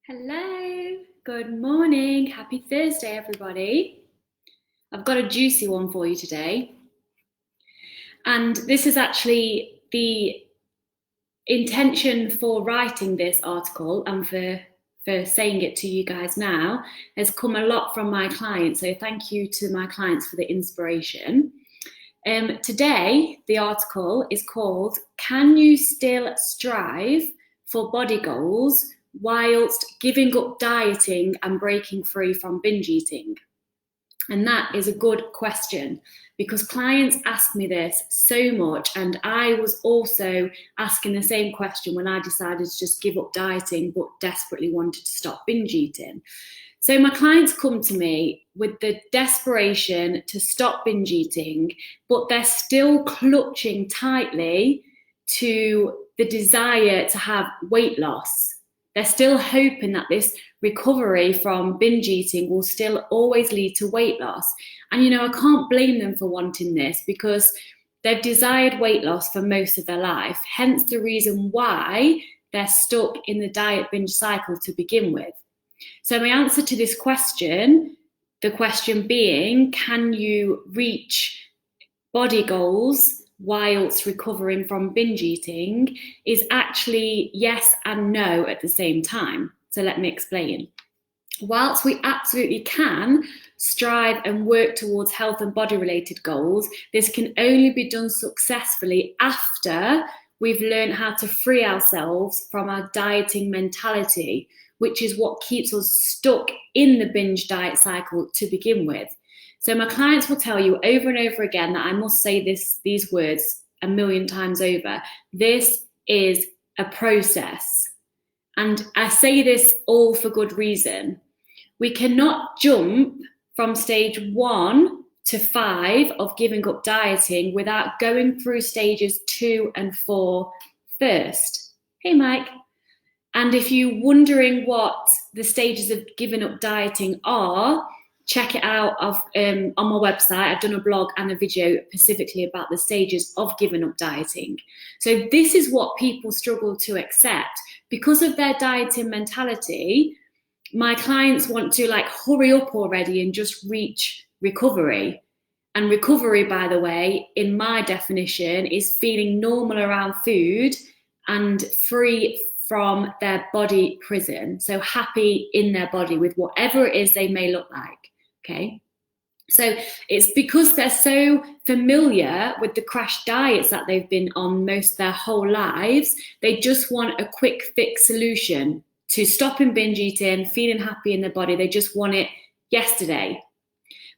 Hello, good morning. Happy Thursday, everybody. I've got a juicy one for you today. And this is actually the intention for writing this article and for saying it to you guys now has come a lot from my clients. So thank you to my clients for the inspiration. Today, the article is called, "Can You Still Strive for Body Goals whilst giving up dieting and breaking free from binge eating?" And that is a good question because clients ask me this so much, and I was also asking the same question when I decided to just give up dieting but desperately wanted to stop binge eating. So my clients come to me with the desperation to stop binge eating, but they're still clutching tightly to the desire to have weight loss. They're still hoping that this recovery from binge eating will still always lead to weight loss. And, I can't blame them for wanting this because they've desired weight loss for most of their life, hence the reason why they're stuck in the diet binge cycle to begin with. So my answer to this question, the question being, can you reach body goals whilst recovering from binge eating, is actually yes and no at the same time. So let me explain. Whilst we absolutely can strive and work towards health and body related goals, this can only be done successfully after we've learned how to free ourselves from our dieting mentality, which is what keeps us stuck in the binge diet cycle to begin with. So my clients will tell you over and over again that I must say these words a million times over. This is a process. And I say this all for good reason. We cannot jump from stage 1 to 5 of giving up dieting without going through stages 2 and 4 first. Hey, Mike. And if you're wondering what the stages of giving up dieting are, check it out on my website. I've done a blog and a video specifically about the stages of giving up dieting. So this is what people struggle to accept. Because of their dieting mentality, my clients want to hurry up already and just reach recovery. And recovery, by the way, in my definition, is feeling normal around food and free from their body prison. So happy in their body with whatever it is they may look like. Okay, so it's because they're so familiar with the crash diets that they've been on most of their whole lives, they just want a quick fix solution to stopping binge eating, feeling happy in their body. They just want it yesterday.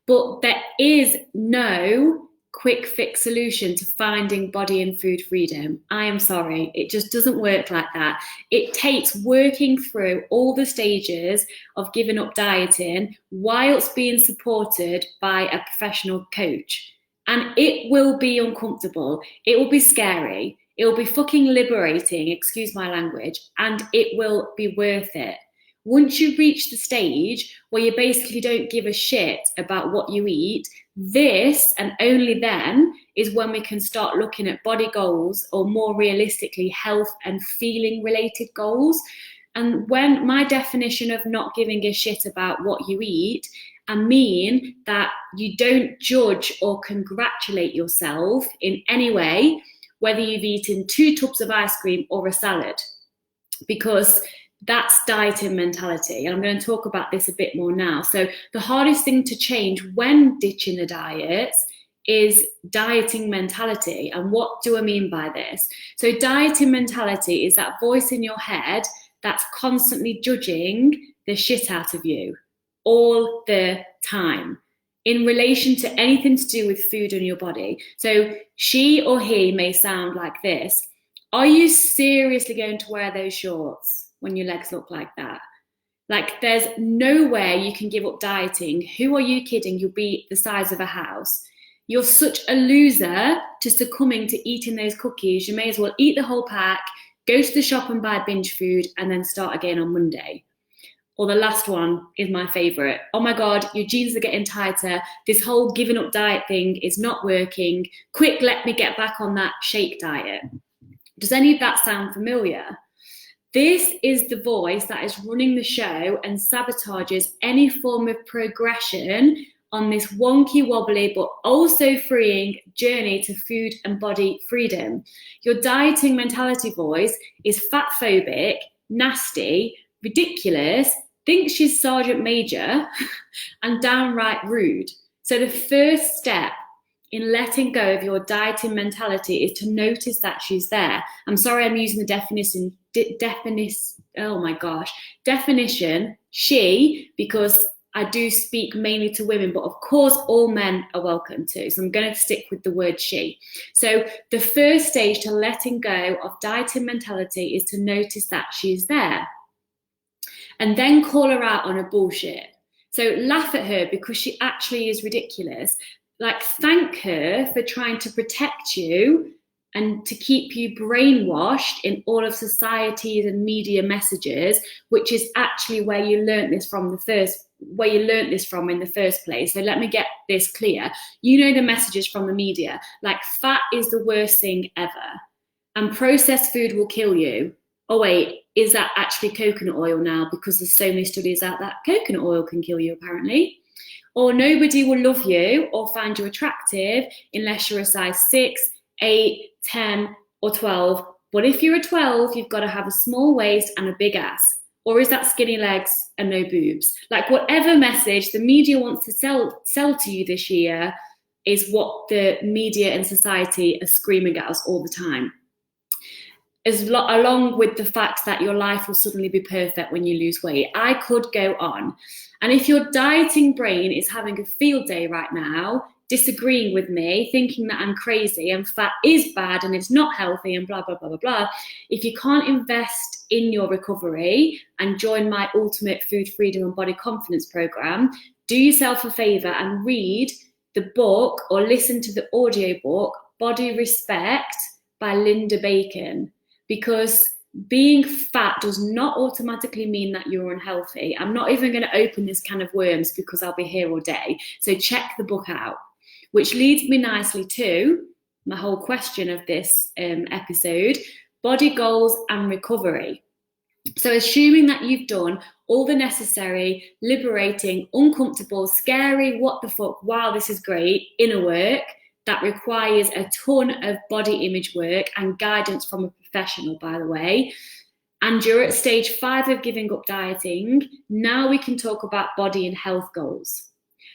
But there is no quick fix solution to finding body and food freedom. I am sorry, it just doesn't work like that. It takes working through all the stages of giving up dieting whilst being supported by a professional coach. And it will be uncomfortable. It will be scary. It will be fucking liberating, excuse my language, and it will be worth it. Once you reach the stage where you basically don't give a shit about what you eat, this and only then is when we can start looking at body goals, or more realistically, health and feeling related goals. And when my definition of not giving a shit about what you eat, I mean that you don't judge or congratulate yourself in any way, whether you've eaten 2 tubs of ice cream or a salad, because that's dieting mentality. And I'm going to talk about this a bit more now. So the hardest thing to change when ditching the diets is dieting mentality. And what do I mean by this? So dieting mentality is that voice in your head that's constantly judging the shit out of you all the time in relation to anything to do with food in your body. So she or he may sound like this. Are you seriously going to wear those shorts when your legs look like that? Like, there's no way you can give up dieting. Who are you kidding? You'll be the size of a house. You're such a loser to succumbing to eating those cookies. You may as well eat the whole pack, go to the shop and buy binge food, and then start again on Monday. Or the last one is my favorite. Oh my God, your jeans are getting tighter. This whole giving up diet thing is not working. Quick, let me get back on that shake diet. Does any of that sound familiar? This is the voice that is running the show and sabotages any form of progression on this wonky, wobbly, but also freeing journey to food and body freedom. Your dieting mentality voice is fat phobic, nasty, ridiculous, thinks she's Sergeant Major, and downright rude. So the first step in letting go of your dieting mentality is to notice that she's there. I'm sorry, I'm using the definition she, because I do speak mainly to women, but of course all men are welcome too. So I'm going to stick with the word she. So the first stage to letting go of dieting mentality is to notice that she's there. And then call her out on her bullshit. So laugh at her because she actually is ridiculous. Like, thank her for trying to protect you and to keep you brainwashed in all of society's and media messages, which is actually where you learnt this from in the first place. So let me get this clear. You know the messages from the media, like fat is the worst thing ever, and processed food will kill you. Oh wait, is that actually coconut oil now? Because there's so many studies out that coconut oil can kill you apparently. Or nobody will love you or find you attractive unless you're a size 6, 8, 10 or 12. But if you're a 12, you've got to have a small waist and a big ass. Or is that skinny legs and no boobs? Like, whatever message the media wants to sell to you this year is what the media and society are screaming at us all the time. Along with the fact that your life will suddenly be perfect when you lose weight. I could go on. And if your dieting brain is having a field day right now, disagreeing with me, thinking that I'm crazy and fat is bad and it's not healthy and blah, blah, blah, blah, blah, if you can't invest in your recovery and join my Ultimate Food Freedom and Body Confidence program, do yourself a favor and read the book or listen to the audiobook, Body Respect by Linda Bacon. Because being fat does not automatically mean that you're unhealthy. I'm not even going to open this can of worms because I'll be here all day. So check the book out, which leads me nicely to my whole question of this episode, body goals and recovery. So assuming that you've done all the necessary, liberating, uncomfortable, scary, what the fuck, wow, this is great, inner work, that requires a ton of body image work and guidance from a professional, by the way. And you're at stage 5 of giving up dieting. Now we can talk about body and health goals.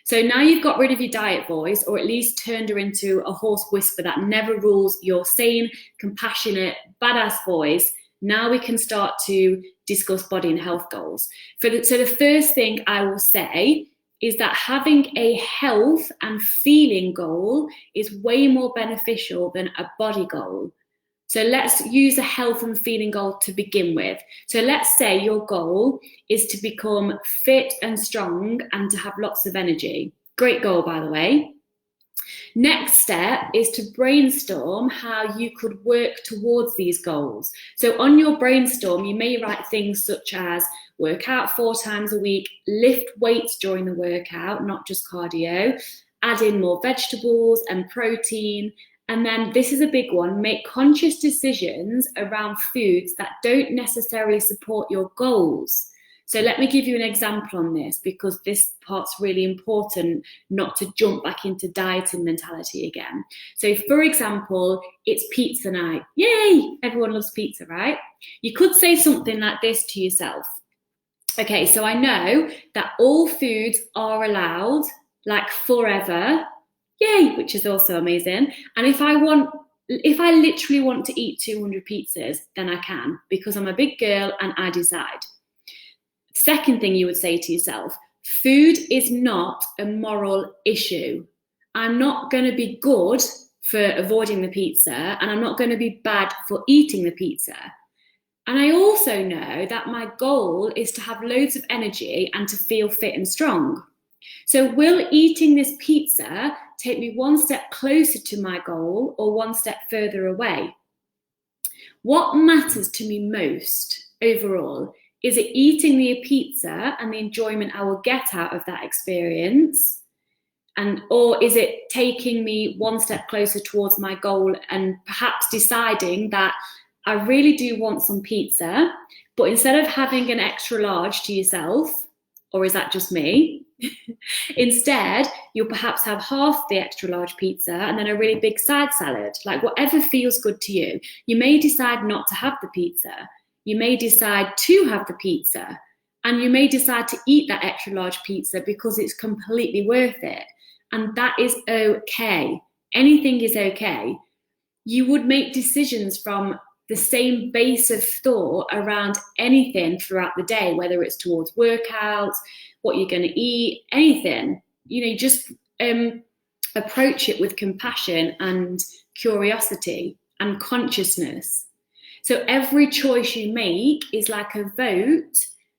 So now you've got rid of your diet voice, or at least turned her into a hoarse whisper that never rules your sane, compassionate, badass voice. Now we can start to discuss body and health goals. So the first thing I will say is that having a health and feeling goal is way more beneficial than a body goal. So let's use a health and feeling goal to begin with. So let's say your goal is to become fit and strong and to have lots of energy. Great goal, by the way. Next step is to brainstorm how you could work towards these goals. So on your brainstorm, you may write things such as work out 4 times a week, lift weights during the workout, not just cardio, add in more vegetables and protein. And then this is a big one, make conscious decisions around foods that don't necessarily support your goals. So let me give you an example on this, because this part's really important, not to jump back into dieting mentality again. So for example, it's pizza night. Yay! Everyone loves pizza, right? You could say something like this to yourself. Okay, so I know that all foods are allowed, like forever. Yay, which is also amazing. And if I literally want to eat 200 pizzas, then I can, because I'm a big girl and I decide. Second thing you would say to yourself, food is not a moral issue. I'm not going to be good for avoiding the pizza, and I'm not going to be bad for eating the pizza. And I also know that my goal is to have loads of energy and to feel fit and strong. So will eating this pizza take me one step closer to my goal or one step further away? What matters to me most overall? Is it eating the pizza and the enjoyment I will get out of that experience? Or is it taking me one step closer towards my goal and perhaps deciding that I really do want some pizza, But instead of having an extra large to yourself, or is that just me? Instead, you'll perhaps have half the extra large pizza and then a really big side salad, like whatever feels good to you. You may decide not to have the pizza. You may decide to have the pizza. And you may decide to eat that extra large pizza because it's completely worth it. And that is okay. Anything is okay. You would make decisions from the same base of thought around anything throughout the day, whether it's towards workouts, what you're going to eat, anything. Just approach it with compassion and curiosity and consciousness. So every choice you make is like a vote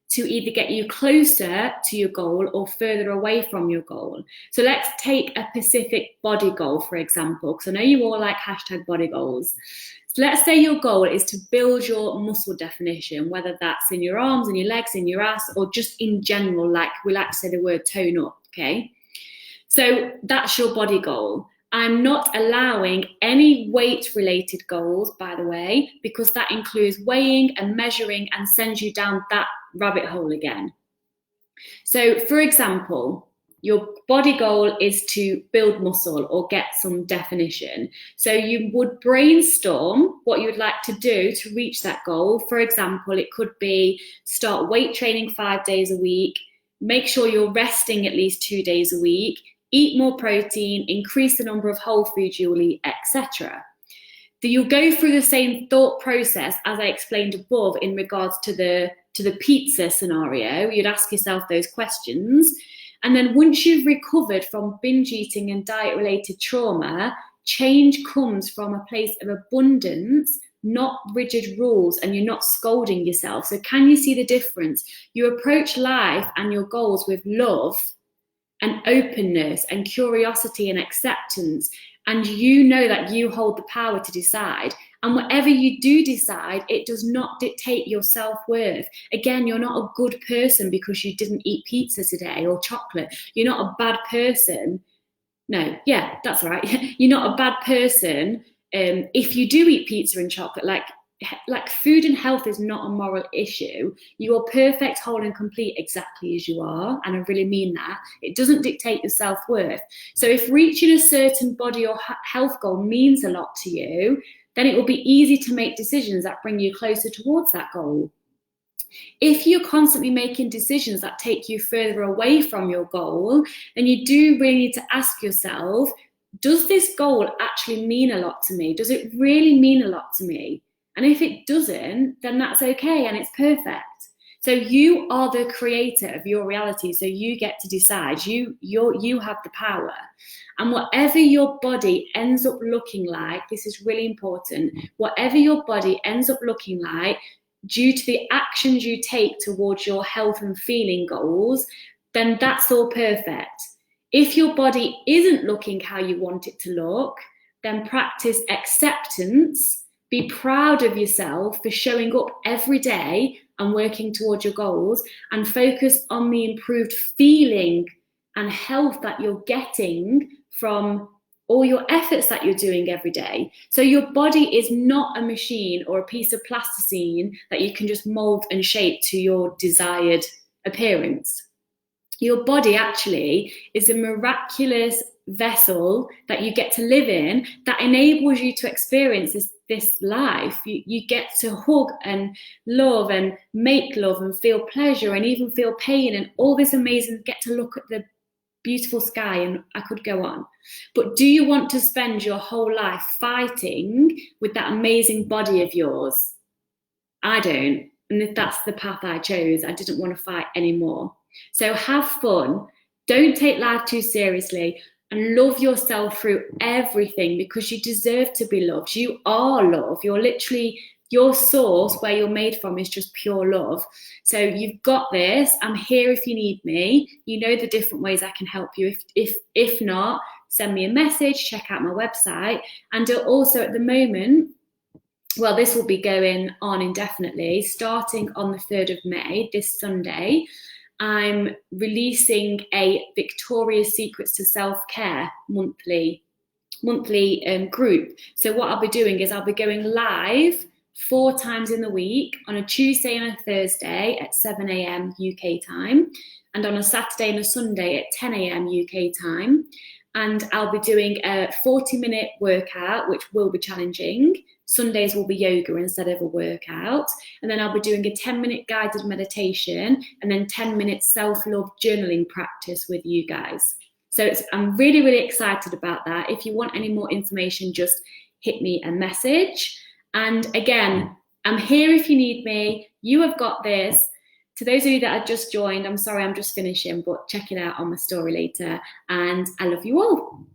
to either get you closer to your goal or further away from your goal. So let's take a specific body goal, for example, because I know you all like #body goals. So let's say your goal is to build your muscle definition, whether that's in your arms, in your legs, in your ass, or just in general, like we like to say the word tone up, okay? So that's your body goal. I'm not allowing any weight-related goals, by the way, because that includes weighing and measuring and sends you down that rabbit hole again. So, for example, your body goal is to build muscle or get some definition. So you would brainstorm what you would like to do to reach that goal. For example, it could be start weight training 5 days a week, make sure you're resting at least 2 days a week, eat more protein, increase the number of whole foods you will eat, etc. You'll go through the same thought process as I explained above in regards to the pizza scenario. You'd ask yourself those questions. And then once you've recovered from binge eating and diet-related trauma, change comes from a place of abundance, not rigid rules, and you're not scolding yourself. So can you see the difference? You approach life and your goals with love and openness and curiosity and acceptance, and you know that you hold the power to decide. And whatever you do decide, it does not dictate your self-worth. Again, you're not a good person because you didn't eat pizza today or chocolate. You're not a bad person. No, yeah, that's right. You're not a bad person if you do eat pizza and chocolate. Like food and health is not a moral issue. You are perfect, whole and complete exactly as you are, and I really mean that. It doesn't dictate your self-worth. So if reaching a certain body or health goal means a lot to you, then it will be easy to make decisions that bring you closer towards that goal. If you're constantly making decisions that take you further away from your goal, then you do really need to ask yourself, does this goal actually mean a lot to me? Does it really mean a lot to me? And if it doesn't, then that's okay and it's perfect. So you are the creator of your reality. So you get to decide. You have the power. And whatever your body ends up looking like, this is really important, whatever your body ends up looking like, due to the actions you take towards your health and feeling goals, then that's all perfect. If your body isn't looking how you want it to look, then practice acceptance. Be proud of yourself for showing up every day and working towards your goals, and focus on the improved feeling and health that you're getting from all your efforts that you're doing every day. So your body is not a machine or a piece of plasticine that you can just mold and shape to your desired appearance. Your body actually is a miraculous vessel that you get to live in that enables you to experience this life. You get to hug and love and make love and feel pleasure and even feel pain and all this amazing, get to look at the beautiful sky, and I could go on. But do you want to spend your whole life fighting with that amazing body of yours? I don't. And if that's the path I chose, I didn't want to fight anymore. So have fun. Don't take life too seriously, and love yourself through everything, because you deserve to be loved. You are love. You're literally, your source, where you're made from, is just pure love. So you've got this. I'm here if you need me. You know the different ways I can help you. If not, send me a message, check out my website. And also at the moment, well, this will be going on indefinitely, starting on the 3rd of May, this Sunday, I'm releasing a Victoria's Secrets to Self-Care monthly group. So what I'll be doing is I'll be going live 4 times in the week, on a Tuesday and a Thursday at 7 a.m. UK time, and on a Saturday and a Sunday at 10 a.m. UK time. And I'll be doing a 40-minute workout, which will be challenging. Sundays will be yoga instead of a workout. And then I'll be doing a 10-minute guided meditation and then 10 minutes self-love journaling practice with you guys. So I'm really, really excited about that. If you want any more information, just hit me a message. And again, I'm here if you need me. You have got this. To those of you that have just joined, I'm sorry, I'm just finishing, but check it out on my story later. And I love you all.